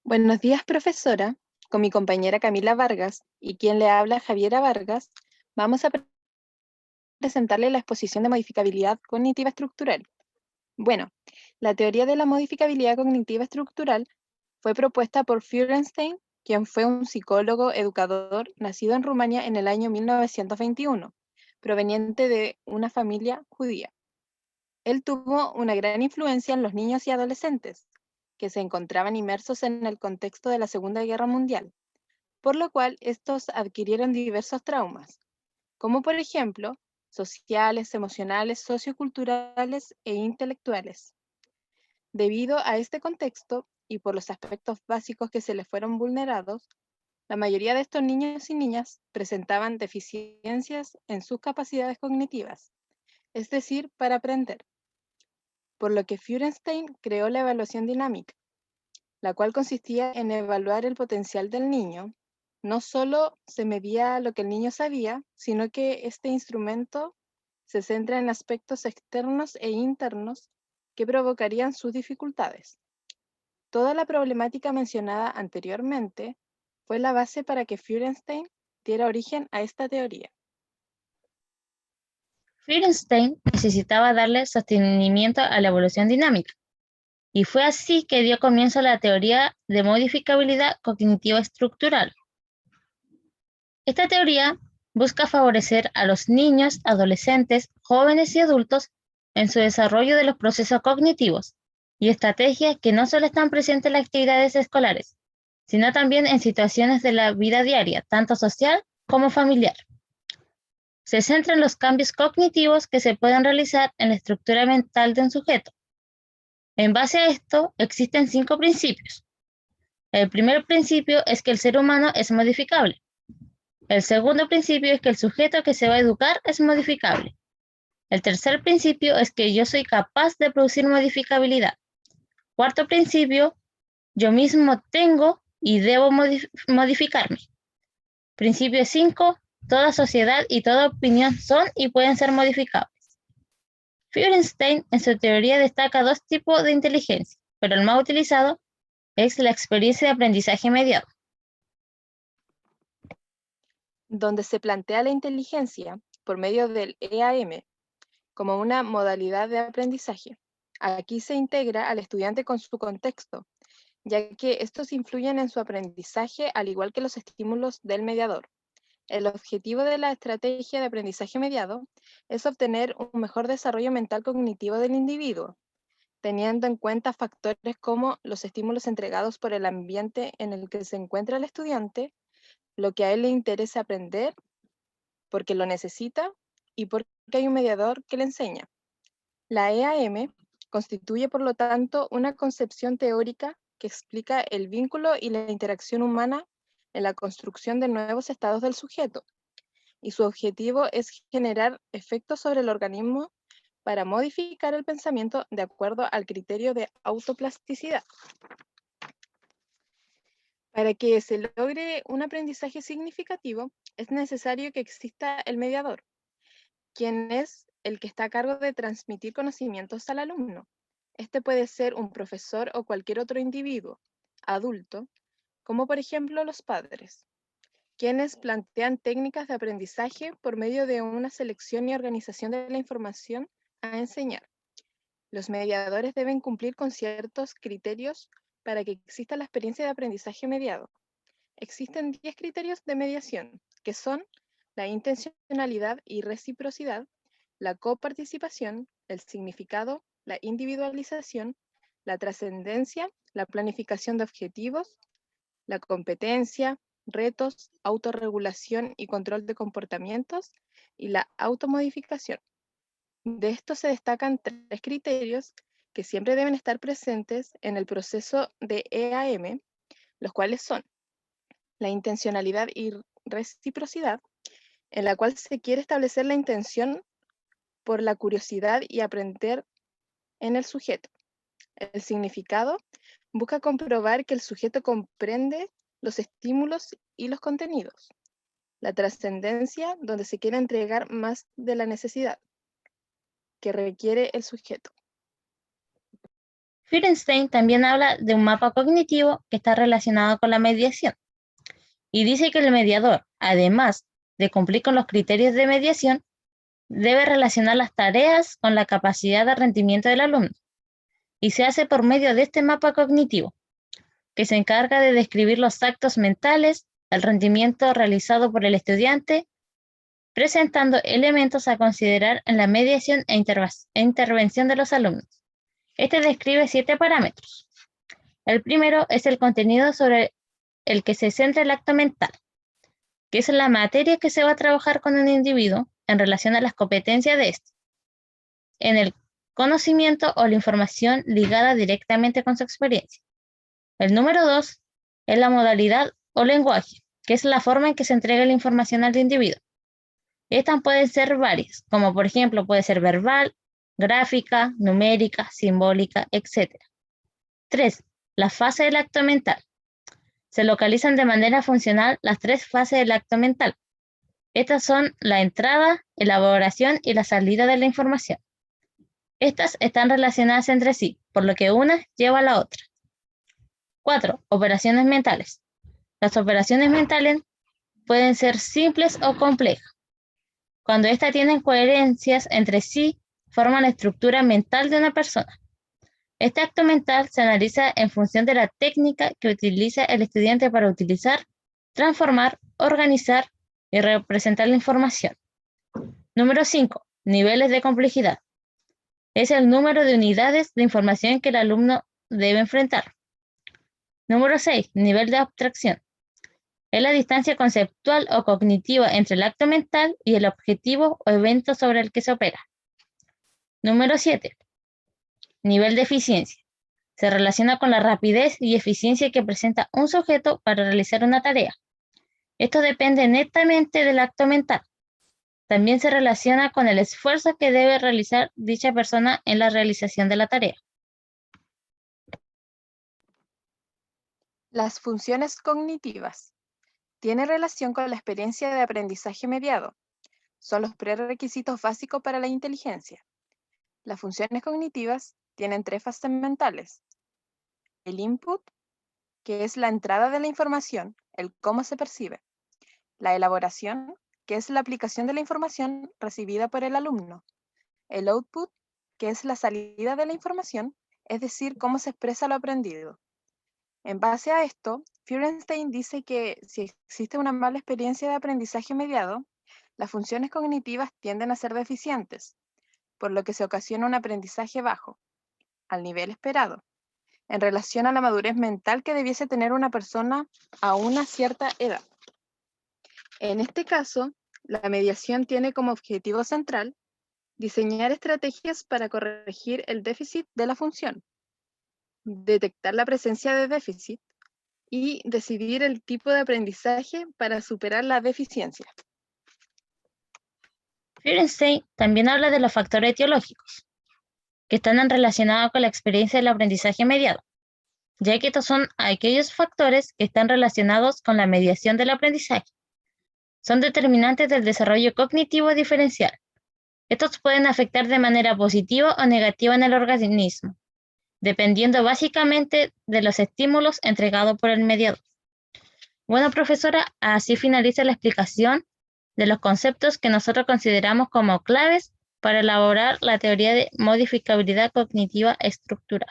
Buenos días, profesora. Con mi compañera Camila Vargas y quien le habla Javiera Vargas, vamos a presentarle la exposición de modificabilidad cognitiva estructural. Bueno, la teoría de la modificabilidad cognitiva estructural fue propuesta por Feuerstein, quien fue un psicólogo educador nacido en Rumania en el año 1921, proveniente de una familia judía. Él tuvo una gran influencia en los niños y adolescentes, que se encontraban inmersos en el contexto de la Segunda Guerra Mundial, por lo cual estos adquirieron diversos traumas, como por ejemplo sociales, emocionales, socioculturales e intelectuales. Debido a este contexto y por los aspectos básicos que se les fueron vulnerados, la mayoría de estos niños y niñas presentaban deficiencias en sus capacidades cognitivas, es decir, para aprender, por lo que Feuerstein creó la evaluación dinámica, la cual consistía en evaluar el potencial del niño. No solo se medía lo que el niño sabía, sino que este instrumento se centra en aspectos externos e internos que provocarían sus dificultades. Toda la problemática mencionada anteriormente fue la base para que Feuerstein diera origen a esta teoría. Feuerstein necesitaba darle sostenimiento a la evolución dinámica, y fue así que dio comienzo a la teoría de modificabilidad cognitiva estructural. Esta teoría busca favorecer a los niños, adolescentes, jóvenes y adultos en su desarrollo de los procesos cognitivos y estrategias que no solo están presentes en las actividades escolares, sino también en situaciones de la vida diaria, tanto social como familiar. Se centra en los cambios cognitivos que se pueden realizar en la estructura mental de un sujeto. En base a esto, existen 5 principios. El primer principio es que el ser humano es modificable. El segundo principio es que el sujeto que se va a educar es modificable. El tercer principio es que yo soy capaz de producir modificabilidad. Cuarto principio, yo mismo tengo y debo modificarme. Principio 5, toda sociedad y toda opinión son y pueden ser modificables. Feuerstein en su teoría destaca 2 tipos de inteligencia, pero el más utilizado es la experiencia de aprendizaje mediado. Donde se plantea la inteligencia por medio del EAM como una modalidad de aprendizaje. Aquí se integra al estudiante con su contexto, ya que estos influyen en su aprendizaje al igual que los estímulos del mediador. El objetivo de la estrategia de aprendizaje mediado es obtener un mejor desarrollo mental cognitivo del individuo, teniendo en cuenta factores como los estímulos entregados por el ambiente en el que se encuentra el estudiante, lo que a él le interesa aprender, porque lo necesita y porque hay un mediador que le enseña. La EAM constituye, por lo tanto, una concepción teórica que explica el vínculo y la interacción humana en la construcción de nuevos estados del sujeto, y su objetivo es generar efectos sobre el organismo para modificar el pensamiento de acuerdo al criterio de autoplasticidad. Para que se logre un aprendizaje significativo, es necesario que exista el mediador, quien es el que está a cargo de transmitir conocimientos al alumno. Este puede ser un profesor o cualquier otro individuo, adulto, como por ejemplo los padres, quienes plantean técnicas de aprendizaje por medio de una selección y organización de la información a enseñar. Los mediadores deben cumplir con ciertos criterios para que exista la experiencia de aprendizaje mediado. Existen 10 criterios de mediación, que son la intencionalidad y reciprocidad, la coparticipación, el significado, la individualización, la trascendencia, la planificación de objetivos, la competencia, retos, autorregulación y control de comportamientos, y la automodificación. De estos se destacan 3 criterios que siempre deben estar presentes en el proceso de EAM, los cuales son la intencionalidad y reciprocidad, en la cual se quiere establecer la intención por la curiosidad y aprender en el sujeto. El significado busca comprobar que el sujeto comprende los estímulos y los contenidos. La trascendencia, donde se quiere entregar más de la necesidad que requiere el sujeto. Feuerstein también habla de un mapa cognitivo que está relacionado con la mediación y dice que el mediador, además de cumplir con los criterios de mediación, debe relacionar las tareas con la capacidad de rendimiento del alumno y se hace por medio de este mapa cognitivo, que se encarga de describir los actos mentales, el rendimiento realizado por el estudiante, presentando elementos a considerar en la mediación e intervención de los alumnos. Este describe 7 parámetros. El primero es el contenido sobre el que se centra el acto mental, que es la materia que se va a trabajar con un individuo en relación a las competencias de este, en el conocimiento o la información ligada directamente con su experiencia. El número 2 es la modalidad o lenguaje, que es la forma en que se entrega la información al individuo. Estas pueden ser varias, como por ejemplo puede ser verbal, gráfica, numérica, simbólica, etc. 3. La fase del acto mental. Se localizan de manera funcional las 3 fases del acto mental. Estas son la entrada, elaboración y la salida de la información. Estas están relacionadas entre sí, por lo que una lleva a la otra. 4. Operaciones mentales. Las operaciones mentales pueden ser simples o complejas. Cuando éstas tienen coherencias entre sí, forman la estructura mental de una persona. Este acto mental se analiza en función de la técnica que utiliza el estudiante para utilizar, transformar, organizar y representar la información. Número 5. Niveles de complejidad. Es el número de unidades de información que el alumno debe enfrentar. Número 6. Nivel de abstracción. Es la distancia conceptual o cognitiva entre el acto mental y el objetivo o evento sobre el que se opera. Número 7. Nivel de eficiencia. Se relaciona con la rapidez y eficiencia que presenta un sujeto para realizar una tarea. Esto depende netamente del acto mental. También se relaciona con el esfuerzo que debe realizar dicha persona en la realización de la tarea. Las funciones cognitivas tienen relación con la experiencia de aprendizaje mediado. Son los prerequisitos básicos para la inteligencia. Las funciones cognitivas tienen 3 fases mentales. El input, que es la entrada de la información, el cómo se percibe. La elaboración, que es la aplicación de la información recibida por el alumno. El output, que es la salida de la información, es decir, cómo se expresa lo aprendido. En base a esto, Feuerstein dice que si existe una mala experiencia de aprendizaje mediado, las funciones cognitivas tienden a ser deficientes, por lo que se ocasiona un aprendizaje bajo, al nivel esperado, en relación a la madurez mental que debiese tener una persona a una cierta edad. En este caso, la mediación tiene como objetivo central diseñar estrategias para corregir el déficit de la función, detectar la presencia de déficit y decidir el tipo de aprendizaje para superar la deficiencia. Feuerstein también habla de los factores etiológicos, que están relacionados con la experiencia del aprendizaje mediado, ya que estos son aquellos factores que están relacionados con la mediación del aprendizaje. Son determinantes del desarrollo cognitivo diferencial. Estos pueden afectar de manera positiva o negativa en el organismo, dependiendo básicamente de los estímulos entregados por el mediador. Bueno, profesora, así finaliza la explicación de los conceptos que nosotros consideramos como claves para elaborar la teoría de modificabilidad cognitiva estructural.